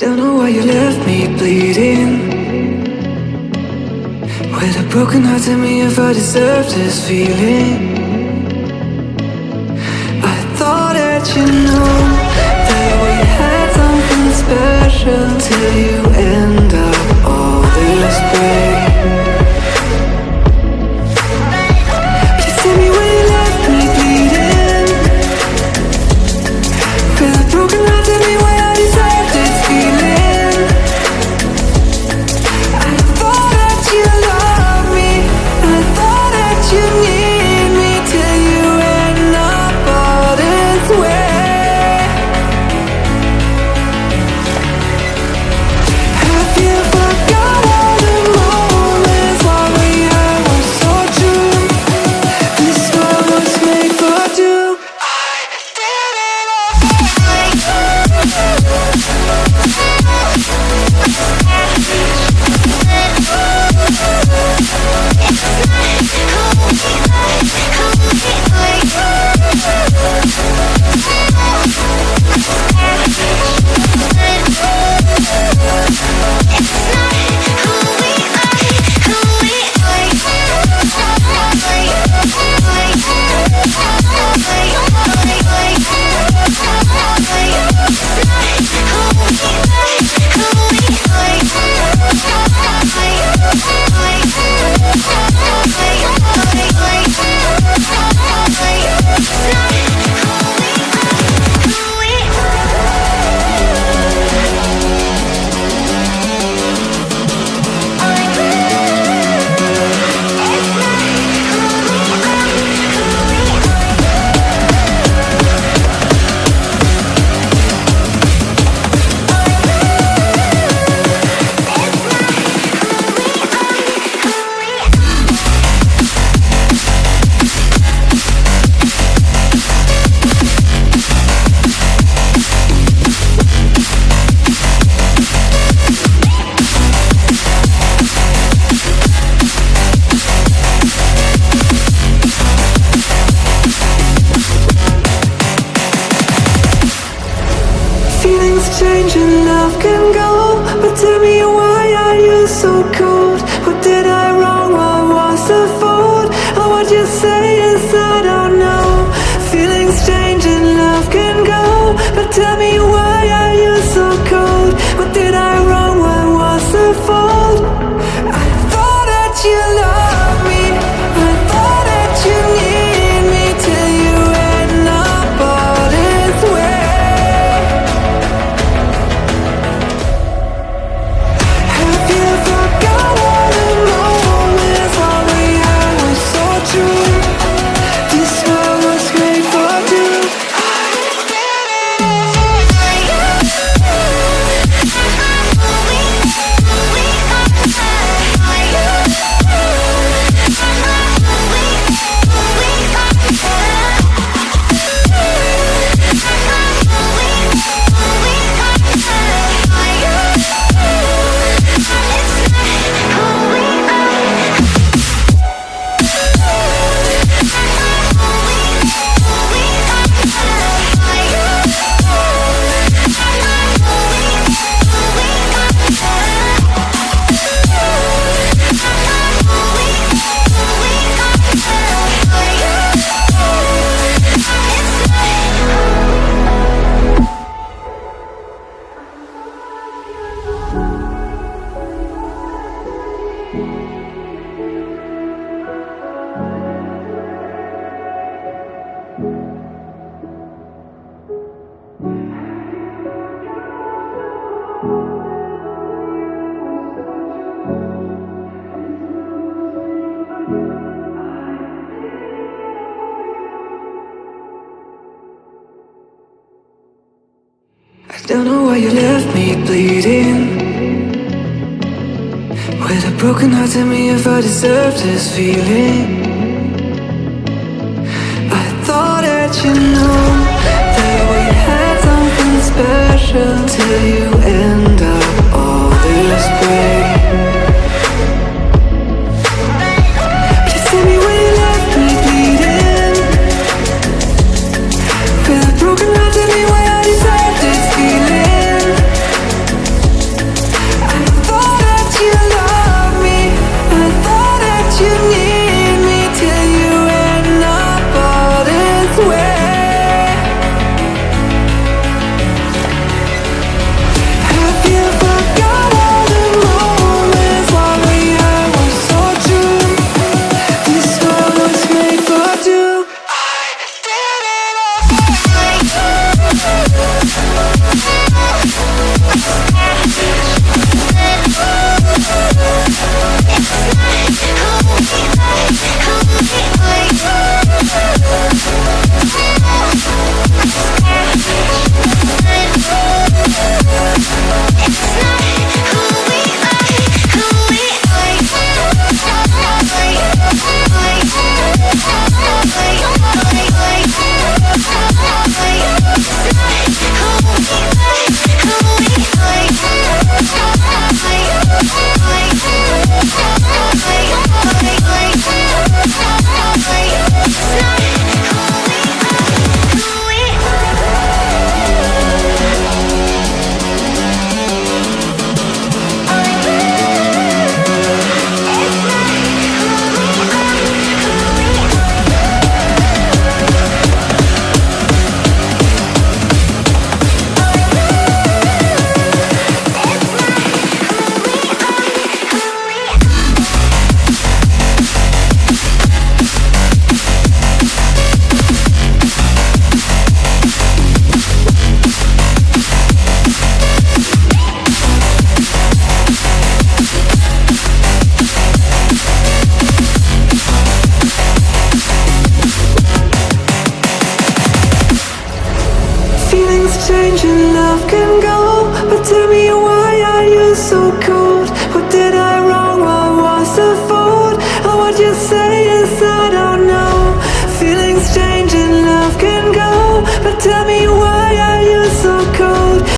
Don't know why you left me bleeding. With a broken heart, tell me if I deserve this feeling. I thought that you know that we had something special till you end up all this way. Please tell me why you left me bleeding. With a broken heart, tell me why I deserve this feeling. I thought that you loved me, I thought that you need me till you end up all this way. Have you forgot all the moments while we had were so true? This world was made for two. I did it change and love can go, but tell me why are you so cold? What did I wrong? What was the fault? Or what you say is I don't know. Feelings change and love can go, but tell me why are you so cold? What did I wrong? What was the fault? I thought that you loved me, I thought that you need me till you end up all this way. Have you forgot all the moments while we had were so true? This world was made for two. I don't know why you left me bleeding. With a broken heart, tell me if I deserve this feeling. I thought that you know that we had something special till you end up all this way. Please tell me why you left me bleeding. With a broken heart, tell me why I deserve this feeling. say is I don't know. Feelings change and love can